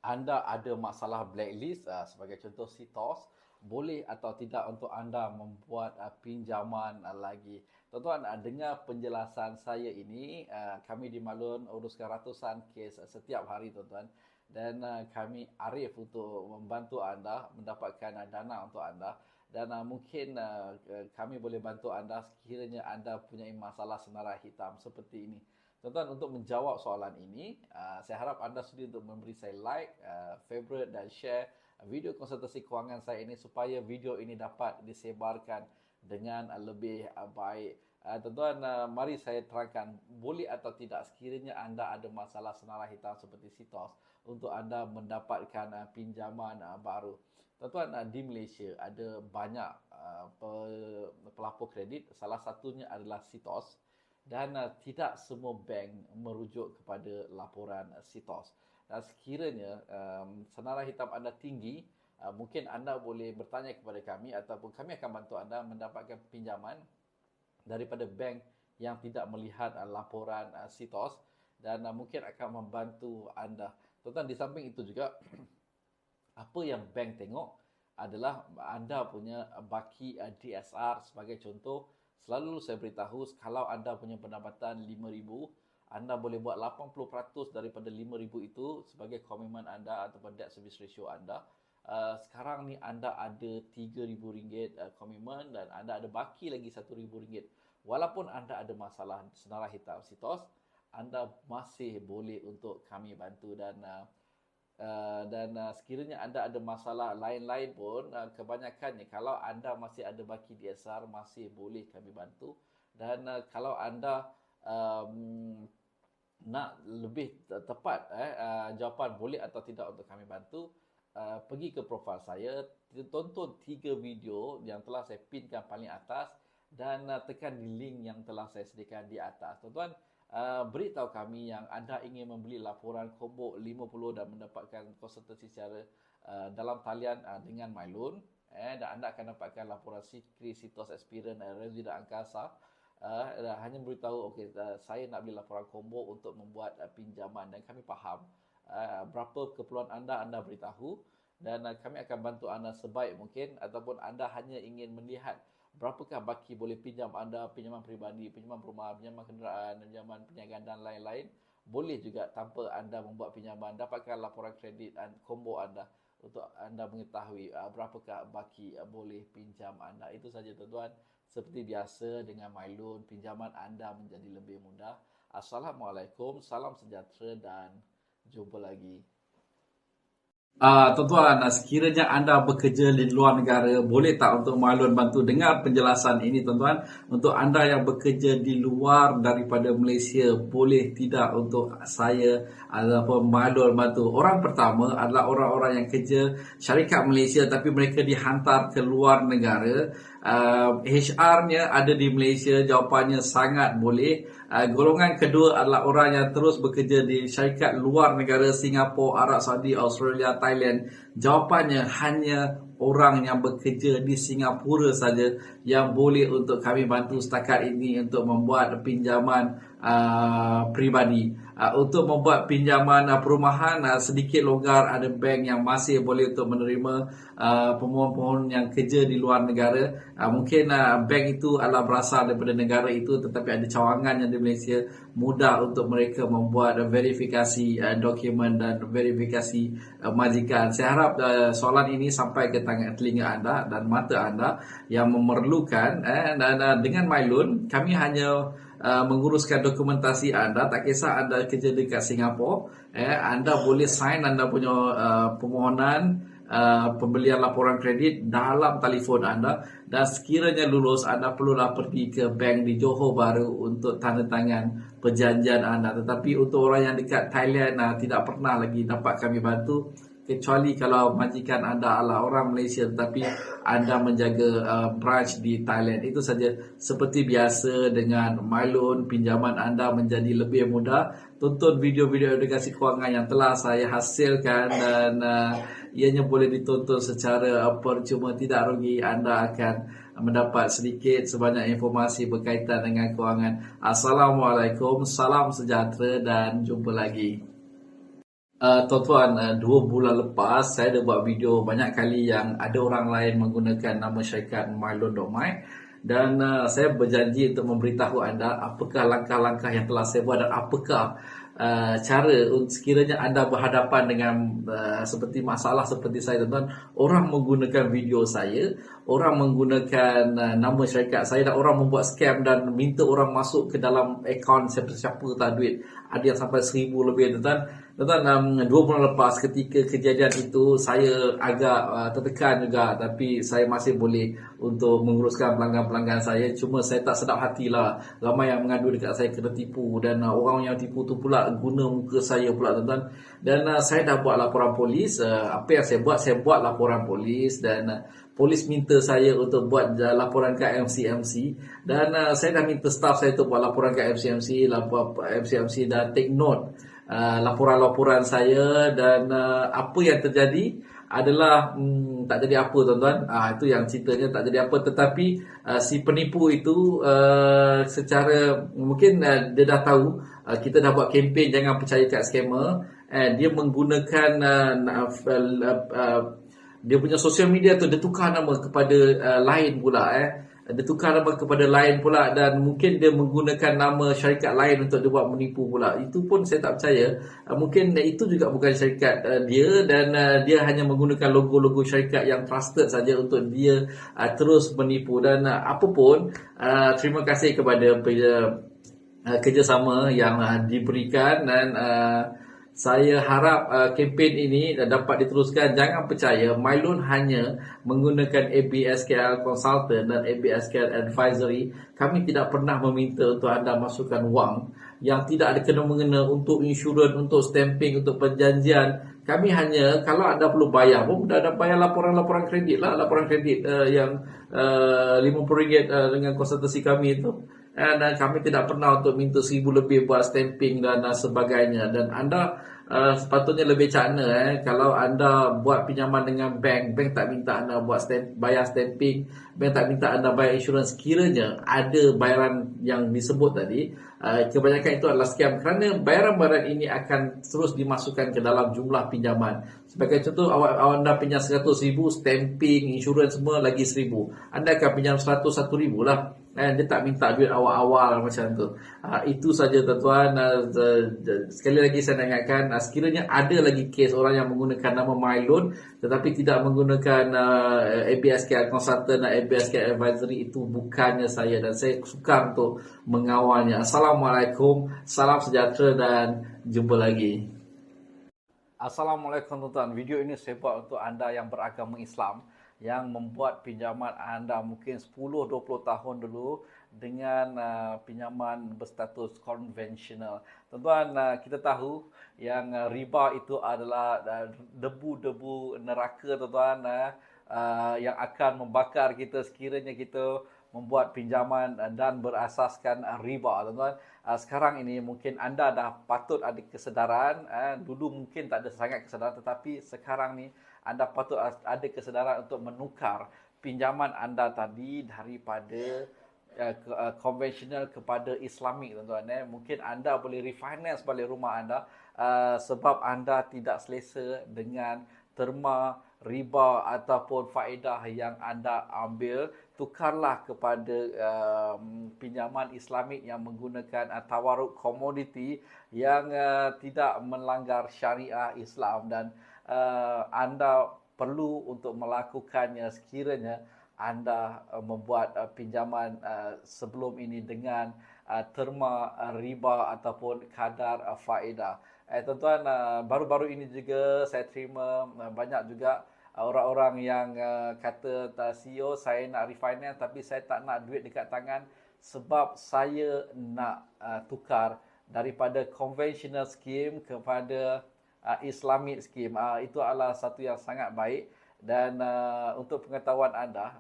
anda ada masalah blacklist, sebagai contoh CTOS, boleh atau tidak untuk anda membuat pinjaman lagi. Tuan-tuan, dengar penjelasan saya ini, kami di Malun uruskan ratusan kes setiap hari, tuan-tuan. Dan kami arif untuk membantu anda mendapatkan dana untuk anda. Dan mungkin kami boleh bantu anda sekiranya anda punya masalah senarai hitam seperti ini. Tuan-tuan, untuk menjawab soalan ini, saya harap anda sudi untuk memberi saya like, favorite dan share video konsultasi kewangan saya ini supaya video ini dapat disebarkan dengan lebih baik. Tuan-tuan, mari saya terangkan boleh atau tidak sekiranya anda ada masalah senarai hitam seperti CTOS untuk anda mendapatkan pinjaman baru. Tuan-tuan, di Malaysia ada banyak pelapor kredit, salah satunya adalah CTOS. Dan tidak semua bank merujuk kepada laporan CTOS. Dan sekiranya senarai hitam anda tinggi, mungkin anda boleh bertanya kepada kami ataupun kami akan bantu anda mendapatkan pinjaman daripada bank yang tidak melihat laporan CTOS dan mungkin akan membantu anda. Tuan-tuan, di samping itu juga apa yang bank tengok adalah anda punya baki DSR. Sebagai contoh, selalu saya beritahu kalau anda punya pendapatan RM5,000, anda boleh buat 80% daripada RM5,000 itu sebagai komitmen anda ataupun debt service ratio anda. Sekarang ni anda ada RM3,000 komitmen dan anda ada baki lagi RM1,000. Walaupun anda ada masalah senarai hitam CTOS, anda masih boleh untuk kami bantu. Dan sekiranya anda ada masalah lain-lain pun, kebanyakannya kalau anda masih ada baki DSR, masih boleh kami bantu. Dan kalau anda nak lebih tepat jawapan boleh atau tidak untuk kami bantu, pergi ke profil saya, tonton 3 video yang telah saya pinkan paling atas dan tekan di link yang telah saya sediakan di atas. Tuan-tuan, beritahu kami yang anda ingin membeli laporan combo 50 dan mendapatkan konsultasi secara dalam talian dengan MyLoan, dan anda akan dapatkan laporan Sikri, CTOS, Experian dan Resident Angkasa. Hanya beritahu, saya nak beli laporan combo untuk membuat pinjaman, dan kami faham berapa keperluan anda beritahu, dan kami akan bantu anda sebaik mungkin. Ataupun anda hanya ingin melihat berapakah baki boleh pinjam anda, pinjaman peribadi, pinjaman rumah, pinjaman kenderaan, pinjaman perniagaan dan lain-lain, boleh juga tanpa anda membuat pinjaman. Dapatkan laporan kredit dan combo anda untuk anda mengetahui berapakah baki boleh pinjam anda. Itu saja, tuan-tuan. Seperti biasa dengan MyLoan, pinjaman anda menjadi lebih mudah. Assalamualaikum, salam sejahtera dan jumpa lagi. Tuan-tuan, sekiranya anda bekerja di luar negara, boleh tak untuk MyLoan bantu? Dengar penjelasan ini, tuan-tuan. Untuk anda yang bekerja di luar daripada Malaysia, boleh tidak untuk saya ataupun MyLoan bantu? Orang pertama adalah orang-orang yang kerja syarikat Malaysia tapi mereka dihantar ke luar negara. HR-nya ada di Malaysia, jawapannya sangat boleh. Golongan kedua adalah orang yang terus bekerja di syarikat luar negara, Singapura, Arab Saudi, Australia, Thailand. Jawapannya hanya orang yang bekerja di Singapura saja yang boleh untuk kami bantu setakat ini untuk membuat pinjaman peribadi. Untuk membuat pinjaman perumahan sedikit longgar, ada bank yang masih boleh untuk menerima pemohon-pemohon yang kerja di luar negara. Mungkin bank itu adalah berasal daripada negara itu tetapi ada cawangan yang di Malaysia, mudah untuk mereka membuat verifikasi dokumen dan verifikasi majikan. Saya harap soalan ini sampai ke telinga anda dan mata anda yang memerlukan. Dan dengan MyLoan, kami hanya menguruskan dokumentasi anda. Tak kisah anda kerja dekat Singapura, anda boleh sign anda punya permohonan pembelian laporan kredit dalam telefon anda, dan sekiranya lulus anda perlulah pergi ke bank di Johor Bahru untuk tanda tangan perjanjian anda. Tetapi untuk orang yang dekat Thailand tidak pernah lagi dapat kami bantu, kecuali kalau majikan anda adalah orang Malaysia tetapi anda menjaga branch di Thailand. Itu saja. Seperti biasa dengan MyLoan, pinjaman anda menjadi lebih mudah. Tonton video-video edukasi kewangan yang telah saya hasilkan dan ianya boleh ditonton secara percuma, tidak rugi. Anda akan mendapat sedikit sebanyak informasi berkaitan dengan kewangan. Assalamualaikum, salam sejahtera dan jumpa lagi. Tuan-tuan, 2 bulan lepas saya dah buat video banyak kali yang ada orang lain menggunakan nama syarikat mylon.my, dan saya berjanji untuk memberitahu anda apakah langkah-langkah yang telah saya buat dan apakah cara sekiranya anda berhadapan dengan seperti masalah seperti saya, tuan-tuan. Orang menggunakan video saya, orang menggunakan nama syarikat saya, dan orang membuat scam dan minta orang masuk ke dalam akaun siapa-siapa tak duit. Ada yang sampai 1,000 lebih, tuan-tuan. Tuan-tuan, 2 bulan lepas ketika kejadian itu saya agak tertekan juga, tapi saya masih boleh untuk menguruskan pelanggan-pelanggan saya. Cuma saya tak sedap hatilah, ramai yang mengadu dekat saya kena tipu, dan orang yang tipu tu pula guna muka saya pula, tuan-tuan. Dan saya dah buat laporan polis. Apa yang saya buat laporan polis, dan polis minta saya untuk buat laporan ke MCMC, dan saya dah minta staff saya untuk buat laporan ke MCMC. MCMC dah take note laporan-laporan saya, dan apa yang terjadi adalah tak jadi apa, tuan-tuan. Itu yang ceritanya, tak jadi apa. Tetapi si penipu itu secara mungkin dia dah tahu kita dah buat kempen jangan percaya kat scammer. Dia menggunakan dia punya sosial media tu, dia tukar nama kepada lain pula. Dia tukar nama kepada lain pula, dan mungkin dia menggunakan nama syarikat lain untuk dia buat menipu pula. Itu pun saya tak percaya. Mungkin itu juga bukan syarikat dia, dan dia hanya menggunakan logo-logo syarikat yang trusted saja untuk dia terus menipu. Dan apapun, terima kasih kepada kerjasama yang diberikan, dan saya harap kempen ini dapat diteruskan. Jangan percaya, Mylon hanya menggunakan ABSKL Consultant dan ABSKL Advisory. Kami tidak pernah meminta untuk anda masukkan wang yang tidak ada kena-mengena untuk insurans, untuk stamping, untuk perjanjian. Kami hanya, kalau anda perlu bayar pun, anda bayar laporan-laporan kredit lah. Laporan kredit yang RM50 dengan konsultasi kami itu. Dan kami tidak pernah untuk minta 1,000 lebih buat stamping dan sebagainya. Dan anda sepatutnya lebih cakna kalau anda buat pinjaman dengan bank tak minta anda buat bayar stamping, bank tak minta anda bayar insurans. Kiranya ada bayaran yang disebut tadi, kebanyakan itu adalah scam, kerana bayaran-bayaran ini akan terus dimasukkan ke dalam jumlah pinjaman. Sebagai contoh, anda pinjam 100,000, stamping, insurans semua lagi 1,000, anda akan pinjam 101,000 lah. Dia tak minta duit awal-awal macam tu. Itu saja, tuan-tuan. Sekali lagi saya nak ingatkan, sekiranya ada lagi kes orang yang menggunakan nama Mylon tetapi tidak menggunakan ABSKL Consultant dan ABSKL Advisory, itu bukannya saya, dan saya sukar untuk mengawalnya. Assalamualaikum, salam sejahtera, dan jumpa lagi. Assalamualaikum, tuan-tuan. Video ini saya buat untuk anda yang beragama Islam, yang membuat pinjaman anda mungkin 10-20 tahun dulu dengan pinjaman berstatus konvensional. Tuan-tuan, kita tahu yang riba itu adalah debu-debu neraka, tuan-tuan, yang akan membakar kita sekiranya kita membuat pinjaman dan berasaskan riba, tuan-tuan. Sekarang ini mungkin anda dah patut ada kesedaran. Dulu mungkin tak ada sangat kesedaran, tetapi sekarang ni anda patut ada kesedaran untuk menukar pinjaman anda tadi daripada konvensional kepada Islamik, tuan-tuan. Mungkin anda boleh refinance balik rumah anda sebab anda tidak selesa dengan terma, riba ataupun faedah yang anda ambil. Tukarlah kepada pinjaman Islamik yang menggunakan tawaruk komoditi yang tidak melanggar syariah Islam, dan anda perlu untuk melakukannya sekiranya anda membuat pinjaman sebelum ini dengan terma riba ataupun kadar faedah. Tuan-tuan, baru-baru ini juga saya terima banyak juga orang-orang yang kata, CEO, saya nak refinance tapi saya tak nak duit dekat tangan sebab saya nak tukar daripada conventional scheme kepada Islamic scheme. Itu adalah satu yang sangat baik. Dan untuk pengetahuan anda,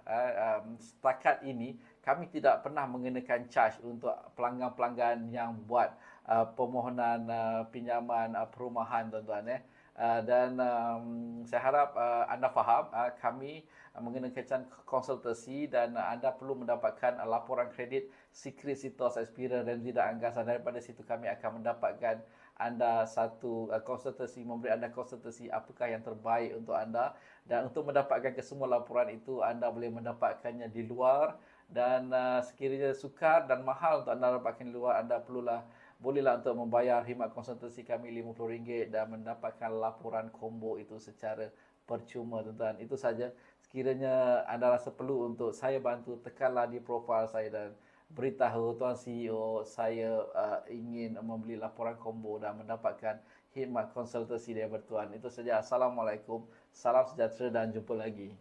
setakat ini kami tidak pernah mengenakan charge untuk pelanggan-pelanggan yang buat permohonan pinjaman perumahan, tuan-tuan. Dan saya harap anda faham, kami mengenakan konsultasi, dan anda perlu mendapatkan laporan kredit Secret Sitos Experience dan tidak anggasan. Daripada situ kami akan mendapatkan anda satu konsultasi, memberi anda konsultasi apakah yang terbaik untuk anda. Dan untuk mendapatkan kesemua laporan itu, anda boleh mendapatkannya di luar. Dan sekiranya sukar dan mahal untuk anda dapatkan di luar, anda bolehlah untuk membayar khidmat konsultasi kami RM50 dan mendapatkan laporan combo itu secara percuma, tuan-tuan. Itu saja. Sekiranya anda rasa perlu untuk saya bantu, tekanlah di profil saya dan beritahu Tuan CEO saya ingin membeli laporan combo dan mendapatkan khidmat konsultasi daripada Tuan. Itu saja. Assalamualaikum. Salam sejahtera dan jumpa lagi.